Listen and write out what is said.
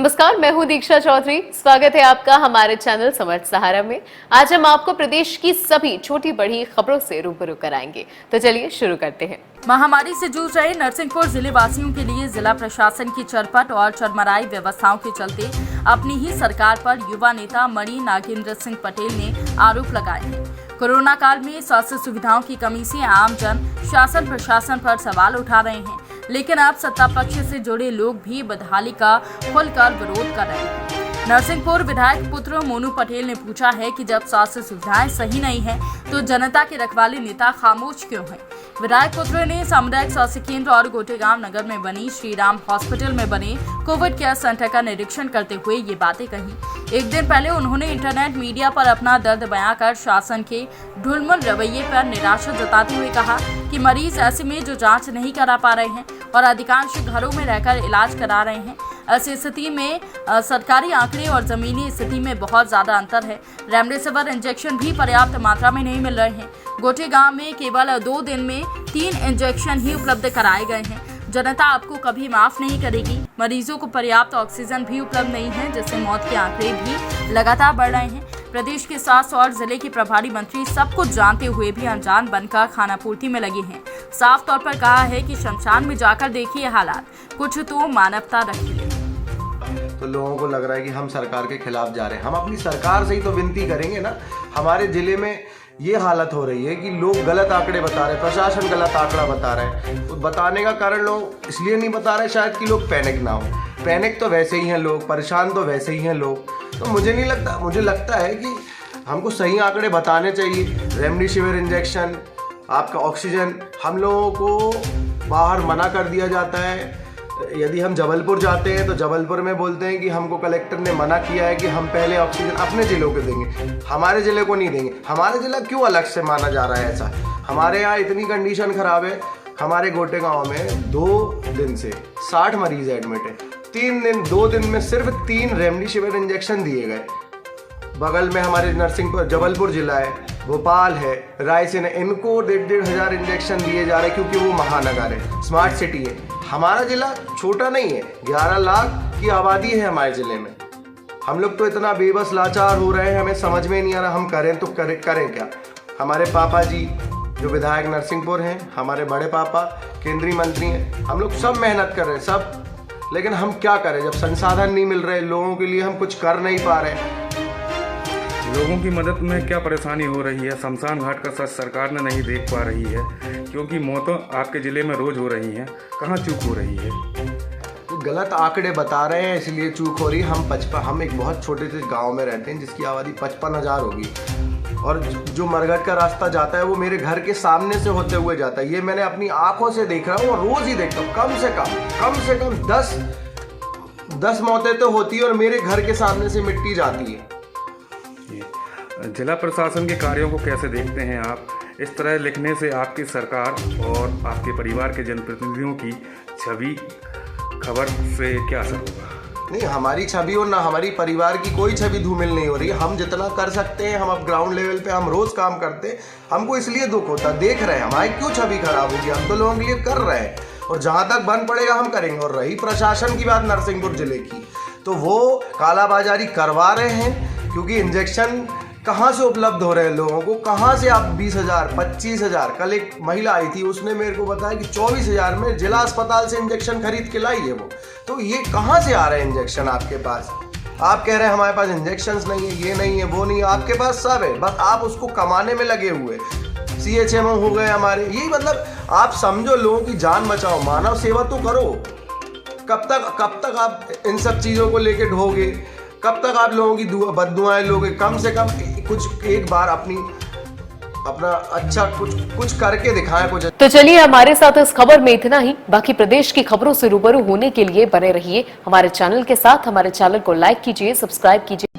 नमस्कार, मैं हूं दीक्षा चौधरी। स्वागत है आपका हमारे चैनल समर्थ सहारा में। आज हम आपको प्रदेश की सभी छोटी बड़ी खबरों से रूबरू कराएंगे, तो चलिए शुरू करते हैं। महामारी से जूझ रहे नरसिंहपुर जिले वासियों के लिए जिला प्रशासन की चरपट और चरमराई व्यवस्थाओं के चलते अपनी ही सरकार पर युवा नेता मणि नागेंद्र सिंह पटेल ने आरोप लगाए हैं। कोरोना काल में स्वास्थ्य सुविधाओं की कमी से आम जन शासन प्रशासन पर सवाल उठा रहे हैं, लेकिन अब सत्ता पक्ष से जुड़े लोग भी बदहाली का खुलकर विरोध कर रहे हैं। नरसिंहपुर विधायक पुत्र मोनू पटेल ने पूछा है कि जब स्वास्थ्य सुविधाएं सही नहीं है तो जनता के रखवाले नेता खामोश क्यों हैं? विधायक पुत्र ने सामुदायिक स्वास्थ्य केंद्र और गोटेगांव नगर में बनी श्री राम हॉस्पिटल में बने कोविड केयर सेंटर का निरीक्षण करते हुए ये बातें कही। एक दिन पहले उन्होंने इंटरनेट मीडिया पर अपना दर्द बयां कर शासन के ढुलमुल रवैये पर निराशा जताते हुए कहा कि मरीज ऐसे में जो जांच नहीं करा पा रहे हैं और अधिकांश घरों में रहकर इलाज करा रहे हैं, ऐसी स्थिति में सरकारी आंकड़े और जमीनी स्थिति में बहुत ज्यादा अंतर है। रेमडेसिविर इंजेक्शन भी पर्याप्त मात्रा में नहीं मिल रहे हैं। गोटेगांव में केवल 2 दिन में 3 इंजेक्शन ही उपलब्ध कराए गए हैं। जनता आपको कभी माफ नहीं करेगी। मरीजों को पर्याप्त ऑक्सीजन भी उपलब्ध नहीं है, जिससे मौत के आंकड़े भी लगातार बढ़ रहे हैं। प्रदेश के स्वास्थ्य और जिले के प्रभारी मंत्री सब कुछ जानते हुए भी अनजान बनकर खानापूर्ति में लगे हैं। साफ तौर पर कहा है कि शमशान में जाकर देखिए हालात, कुछ तो मानवता रखिए। तो लोगों को लग रहा है कि हम सरकार के खिलाफ जा रहे हैं। हम अपनी सरकार से ही तो विनती करेंगे ना। हमारे जिले में ये हालत हो रही है कि लोग गलत आंकड़े बता रहे हैं, प्रशासन गलत आंकड़ा बता रहे हैं। तो बताने का कारण लोग इसलिए नहीं बता रहे शायद कि लोग पैनिक ना हो। पैनिक तो वैसे ही हैं लोग, परेशान तो वैसे ही हैं लोग। तो मुझे लगता है कि हमको सही आंकड़े बताने चाहिए। रेमडेसिविर इंजेक्शन, आपका ऑक्सीजन, हम लोगों को बाहर मना कर दिया जाता है। यदि हम जबलपुर जाते हैं तो जबलपुर में बोलते हैं कि हमको कलेक्टर ने मना किया है कि हम पहले ऑक्सीजन अपने ज़िलों को देंगे, हमारे ज़िले को नहीं देंगे। हमारे ज़िला क्यों अलग से माना जा रहा है ऐसा? हमारे यहाँ इतनी कंडीशन ख़राब है। हमारे गोटेगांव में 2 दिन से 60 मरीज एडमिट है। 2 दिन में सिर्फ 3 रेमडेसिविर इंजेक्शन दिए गए। बगल में हमारे नरसिंहपुर जबलपुर जिला है, भोपाल है, रायसेन है, इनको 1,500 हजार इंजेक्शन दिए जा रहे हैं क्योंकि वो महानगर है, स्मार्ट सिटी है। हमारा जिला छोटा नहीं है, 11 लाख की आबादी है हमारे ज़िले में। हम लोग तो इतना बेबस लाचार हो रहे हैं, हमें समझ में नहीं आ रहा हम करें तो करें क्या। हमारे पापा जी जो विधायक नरसिंहपुर हैं, हमारे बड़े पापा केंद्रीय मंत्री हैं, हम लोग सब मेहनत कर रहे हैं सब, लेकिन हम क्या करें जब संसाधन नहीं मिल रहे लोगों के लिए, हम कुछ कर नहीं पा रहे। लोगों की मदद में क्या परेशानी हो रही है? शमशान घाट का सच सरकार ने नहीं देख पा रही है, क्योंकि मौतें आपके ज़िले में रोज़ हो रही हैं। कहाँ चूक हो रही है? गलत आंकड़े बता रहे हैं इसलिए चूक हो रही है। हम एक बहुत छोटे से गांव में रहते हैं जिसकी आबादी 55,000 होगी, और जो मरघट का रास्ता जाता है वो मेरे घर के सामने से होते हुए जाता है। ये मैंने अपनी आंखों से देख रहा हूँ और रोज़ ही देखता हूँ। कम से कम 10 मौतें तो होती है और मेरे घर के सामने से मिट्टी जाती है। जिला प्रशासन के कार्यों को कैसे देखते हैं आप? इस तरह लिखने से आपकी सरकार और आपके परिवार के जनप्रतिनिधियों की छवि, खबर से क्या असर होगा? नहीं, हमारी छवि और ना हमारी परिवार की कोई छवि धूमिल नहीं हो रही है। हम जितना कर सकते हैं, हम अब ग्राउंड लेवल पे हम रोज़ काम करते हैं। हमको इसलिए दुख होता है, देख रहे हैं हमारी क्यों छवि खराब होगी। हम तो लोगों के लिए कर रहे हैं और जहाँ तक बन पड़ेगा हम करेंगे। और रही प्रशासन की बात नरसिंहपुर जिले की, तो वो कालाबाजारी करवा रहे हैं, क्योंकि इंजेक्शन कहाँ से उपलब्ध हो रहे हैं लोगों को? कहाँ से आप 20,000 25,000? कल एक महिला आई थी, उसने मेरे को बताया कि 24,000 में जिला अस्पताल से इंजेक्शन खरीद के लाई है वो। तो ये कहाँ से आ रहे हैं इंजेक्शन आपके पास? आप कह रहे हैं हमारे पास इंजेक्शंस नहीं है, ये नहीं है, वो नहीं है। आपके पास सब है, बस आप उसको कमाने में लगे हुए। CHMO हो गए हमारे, यही मतलब आप समझो लोगों की जान बचाओ, मानव सेवा तो करो। कब तक आप इन सब चीज़ों को लेके ढोगे? कब तक आप लोगों की बद्दुआएं लोगे? कम से कम कुछ एक बार अपना अच्छा कुछ करके दिखाएं कुछ। तो चलिए, हमारे साथ इस खबर में इतना ही। बाकी प्रदेश की खबरों से रूबरू होने के लिए बने रहिए हमारे चैनल के साथ। हमारे चैनल को लाइक कीजिए, सब्सक्राइब कीजिए।